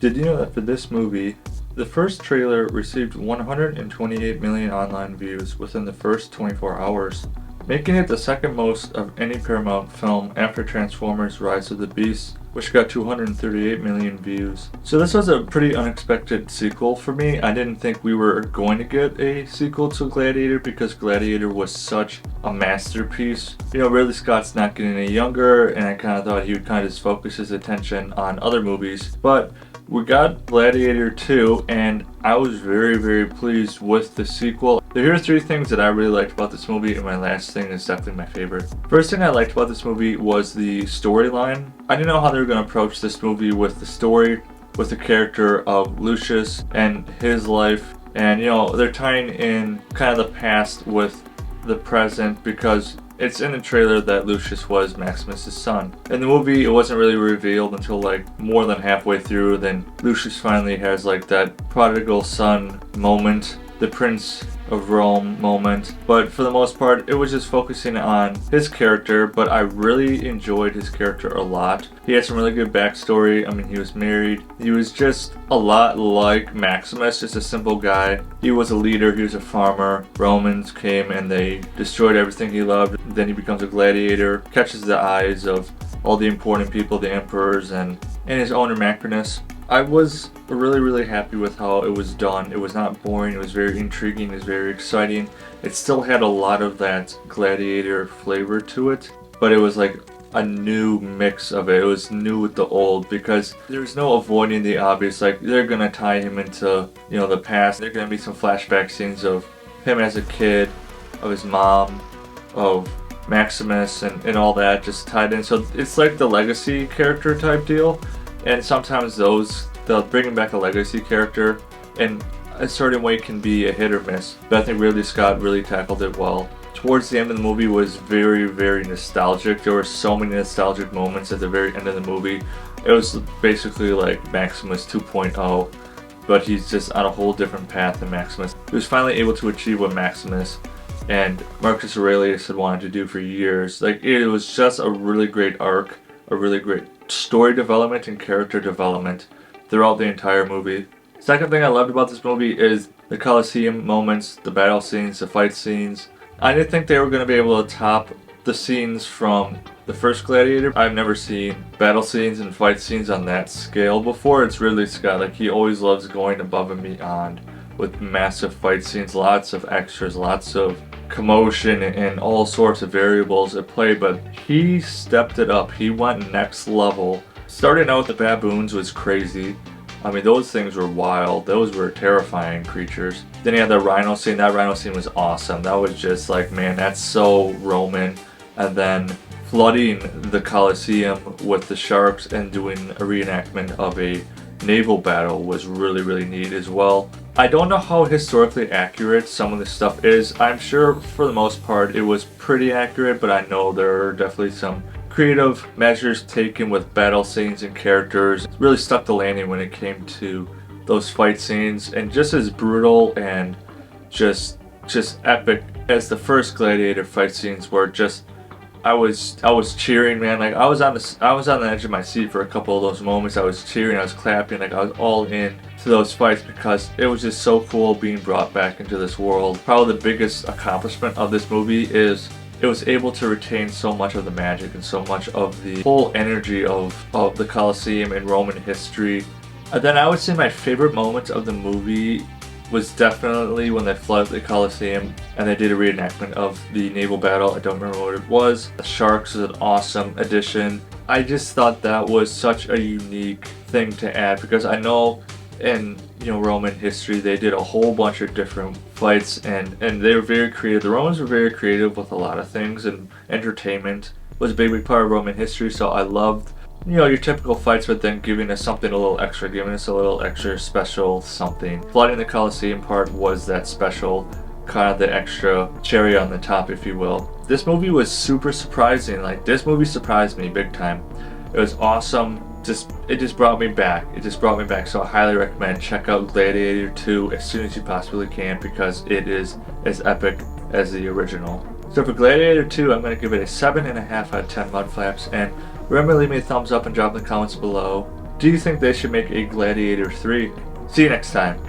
Did you know that for this movie, the first trailer received 128 million online views within the first 24 hours, making it the second most of any Paramount film after Transformers Rise of the Beast, which got 238 million views. So this was a pretty unexpected sequel for me. I didn't think we were going to get a sequel to Gladiator because Gladiator was such a masterpiece. You know, Ridley Scott's not getting any younger, and I kind of thought he would kind of just focus his attention on other movies. But we got Gladiator 2, and I was very pleased with the sequel. Here are three things that I really liked about this movie, and my last thing is definitely my favorite. First thing I liked about this movie was the storyline. I didn't know how they were going to approach this movie with the story, with the character of Lucius and his life. And you know, they're tying in kind of the past with the present because it's in the trailer that Lucius was Maximus's son. In the movie, it wasn't really revealed until like more than halfway through. Then Lucius finally has like that prodigal son moment, the Prince of Rome moment. But for the most part, it was just focusing on his character, but I really enjoyed his character a lot. He had some really good backstory. I mean, he was married. He was just a lot like Maximus, just a simple guy. He was a leader, he was a farmer. Romans came and they destroyed everything he loved. Then he becomes a gladiator, catches the eyes of all the important people, the emperors, and his owner Macrinus. I was really happy with how it was done. It was not boring, it was very intriguing, it was very exciting. It still had a lot of that gladiator flavor to it, but it was like a new mix of it. It was new with the old because there's no avoiding the obvious. Like, they're gonna tie him into, you know, the past. There're gonna be some flashback scenes of him as a kid, of his mom, of Maximus, and all that just tied in. So it's like the legacy character type deal. And sometimes they'll bring back a legacy character in a certain way can be a hit or miss. But I think Ridley Scott really tackled it well. Towards the end of the movie was very nostalgic. There were so many nostalgic moments at the very end of the movie. It was basically like Maximus 2.0, but he's just on a whole different path than Maximus. He was finally able to achieve what Maximus and Marcus Aurelius had wanted to do for years. Like, it was just a really great arc, a really great story development and character development throughout the entire movie. Second thing I loved about this movie is the Colosseum moments, the battle scenes, the fight scenes. I didn't think they were going to be able to top the scenes from the first Gladiator. I've never seen battle scenes and fight scenes on that scale before. It's Ridley Scott. Like, he always loves going above and beyond with massive fight scenes, lots of extras, lots of commotion and all sorts of variables at play, but he stepped it up. He went next level. Starting out with the baboons was crazy. I mean, those things were wild. Those were terrifying creatures. Then he had the rhino scene. That rhino scene was awesome. That was just like, man, that's so Roman. And then flooding the Colosseum with the sharks and doing a reenactment of a naval battle was really neat as well. I don't know how historically accurate some of this stuff is. I'm sure for the most part it was pretty accurate, but I know there are definitely some creative measures taken with battle scenes and characters. It really stuck the landing when it came to those fight scenes, and just as brutal and just epic as the first Gladiator fight scenes were. Just I was cheering, man. Like, I was on the edge of my seat for a couple of those moments. I was cheering, I was clapping, like I was all in to those fights because it was just so cool being brought back into this world. Probably the biggest accomplishment of this movie is it was able to retain so much of the magic and so much of the whole energy of the Colosseum and Roman history. And then I would say my favorite moment of the movie was definitely when they flooded the Colosseum and they did a reenactment of the naval battle. I don't remember what it was. The sharks was an awesome addition. I just thought that was such a unique thing to add because I know in, you know, Roman history they did a whole bunch of different fights and they were very creative. The Romans were very creative with a lot of things, and entertainment was a big part of Roman history. So I loved, you know, your typical fights, but then giving us something a little extra, giving us a little extra special something. Flooding the Colosseum part was that special, kind of the extra cherry on the top, if you will. This movie was super surprising. Like, this movie surprised me big time. It was awesome. It just brought me back. So I highly recommend check out Gladiator 2 as soon as you possibly can because it is as epic as the original. So for Gladiator 2, I'm going to give it a 7.5 out of 10 Mudflaps, and remember, leave me a thumbs up and drop in the comments below. Do you think they should make a Gladiator 3? See you next time.